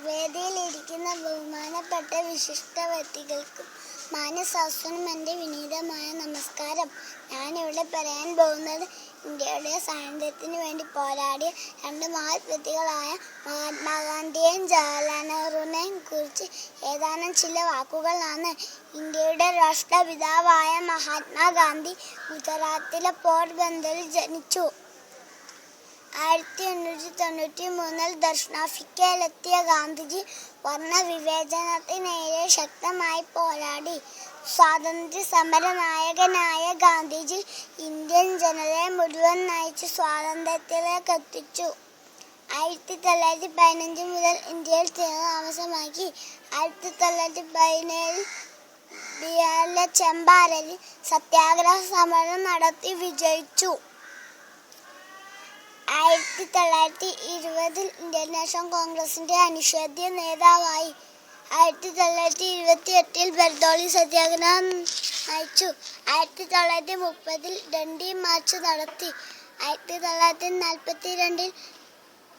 വേദിയിലിരിക്കുന്ന ബഹുമാനപ്പെട്ട വിശിഷ്ട വ്യക്തികൾക്കും മാന്യശാസ്ത്രനും എൻ്റെ വിനീതമായ നമസ്കാരം. ഞാനിവിടെ പറയാൻ പോകുന്നത് ഇന്ത്യയുടെ സ്വാതന്ത്ര്യത്തിന് വേണ്ടി പോരാടിയ രണ്ട് മഹത് വ്യക്തികളായ മഹാത്മാഗാന്ധിയെയും ജവഹർലാൽ നെഹ്റുവിനെയും കുറിച്ച് ഏതാനും ചില വാക്കുകളാണ്. ഇന്ത്യയുടെ രാഷ്ട്രപിതാവായ മഹാത്മാഗാന്ധി ഗുജറാത്തിലെ പോർബന്ദറിൽ ജനിച്ചു. 1893 ദക്ഷിണാഫ്രിക്കയിലെത്തിയ ഗാന്ധിജി വർണ്ണവിവേചനത്തിനെതിരെ ശക്തമായി പോരാടി. സ്വാതന്ത്ര്യ സമര നായകനായ ഗാന്ധിജി ഇന്ത്യൻ ജനതയെ മുഴുവൻ നയിച്ച് സ്വാതന്ത്ര്യത്തിലേക്ക് എത്തിച്ചു. 1915 മുതൽ ഇന്ത്യയിൽ സ്ഥിരതാമസമാക്കി. 1917 ബീഹാറിലെ ചമ്പാരനിൽ സത്യാഗ്രഹ സമരം നടത്തി വിജയിച്ചു. 1920 ഇന്ത്യൻ നാഷണൽ കോൺഗ്രസിന്റെ അനിഷേധ്യ നേതാവായി. 1928 ബർദോളി സത്യാഗ്രഹം നയിച്ചു. 1930 ഡണ്ടി മാർച്ച് നടത്തി. 1942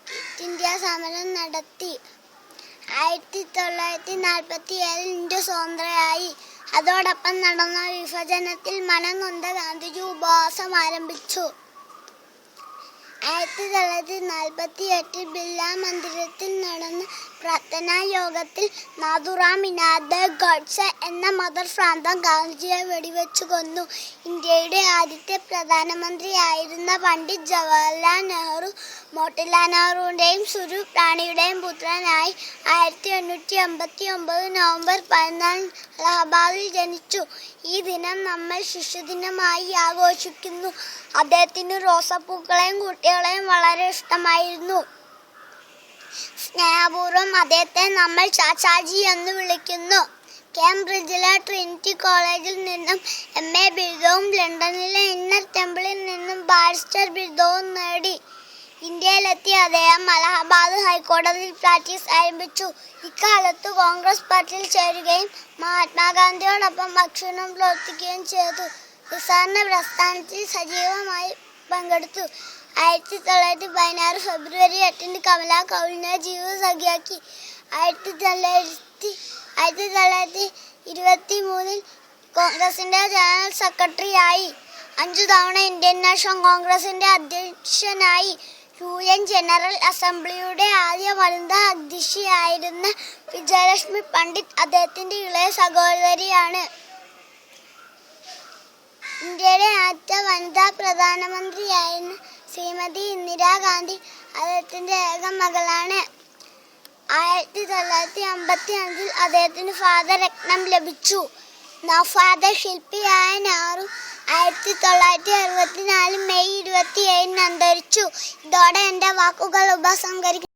ക്വിറ്റ് ഇന്ത്യ സമരം നടത്തി. 1947 ഇന്ത്യ സ്വതന്ത്രയായി. അതോടൊപ്പം നടന്ന വിഭജനത്തിൽ മനം നൊന്ത ഗാന്ധിജി ഉപവാസം ആരംഭിച്ചു. 1948 ബിർള മന്ദിരത്തിൽ നടന്ന പ്രാർത്ഥനാ യോഗത്തിൽ നാഥുറാം വിനായക് ഗോഡ്സെ എന്ന മതഭ്രാന്തൻ ഗാന്ധിജിയെ വെടിവെച്ചു കൊന്നു. ഇന്ത്യയുടെ ആദ്യത്തെ പ്രധാനമന്ത്രിയായിരുന്ന പണ്ഡിറ്റ് ജവഹർലാൽ നെഹ്റു മോട്ടിലാൽ നെഹ്റുവിൻ്റെയും സ്വരൂപ് റാണിയുടെയും പുത്രനായി 1889 നവംബർ 14 അലഹബാദിൽ ജനിച്ചു. ഈ ദിനം നമ്മൾ ശിശുദിനമായി ആഘോഷിക്കുന്നു. അദ്ദേഹത്തിന് റോസാപ്പൂക്കളെയും കുട്ടികളെയും വളരെ ഇഷ്ടമായിരുന്നു. സ്നേഹപൂർവ്വം അദ്ദേഹത്തെ നമ്മൾ ചാച്ചാജി എന്ന് വിളിക്കുന്നു. കേംബ്രിഡ്ജിലെ ട്രിനിറ്റി കോളേജിൽ നിന്നും MA ബിരുദവും ലണ്ടനിലെ ഇന്നർ ടെമ്പിളിൽ നിന്നും ബാരിസ്റ്റർ ബിരുദവും നേടി. ഇന്ത്യയിലെത്തിയ അദ്ദേഹം അലഹബാദ് ഹൈക്കോടതിയിൽ പ്രാക്ടീസ് ആരംഭിച്ചു. ഇക്കാലത്ത് കോൺഗ്രസ് പാർട്ടിയിൽ ചേരുകയും മഹാത്മാഗാന്ധിയോടൊപ്പം അക്ഷരം പ്രവർത്തിക്കുകയും ചെയ്തു. വിസർണ പ്രസ്ഥാനത്തിൽ സജീവമായി പങ്കെടുത്തു. 1916 ഫെബ്രുവരി 8 കമലാ കൗളിനെ ജീവിതസഖിയാക്കി. 1923 കോൺഗ്രസിന്റെ ജനറൽ സെക്രട്ടറിയായി. 5 തവണ ഇന്ത്യൻ നാഷണൽ കോൺഗ്രസിന്റെ അധ്യക്ഷനായി. UN ജനറൽ അസംബ്ലിയുടെ ആദ്യ വനിതാ അധ്യക്ഷയായിരുന്ന വിജയലക്ഷ്മി പണ്ഡിറ്റ് അദ്ദേഹത്തിന്റെ ഇളയ സഹോദരിയാണ്. ഇന്ത്യയുടെ ആദ്യത്തെ വനിതാ പ്രധാനമന്ത്രിയായിരുന്ന ശ്രീമതി ഇന്ദിരാഗാന്ധി അദ്ദേഹത്തിന്റെ ഏക മകളാണ്. 1955 അദ്ദേഹത്തിന് ഭാരതരത്നം ലഭിച്ചു. നവഭാരത ശില്പിയായ നെഹ്റു 1964 മെയ് 27 അന്തരിച്ചു. ഇതോടെ എൻ്റെ വാക്കുകൾ ഉപസംഹരിക്കുന്നു.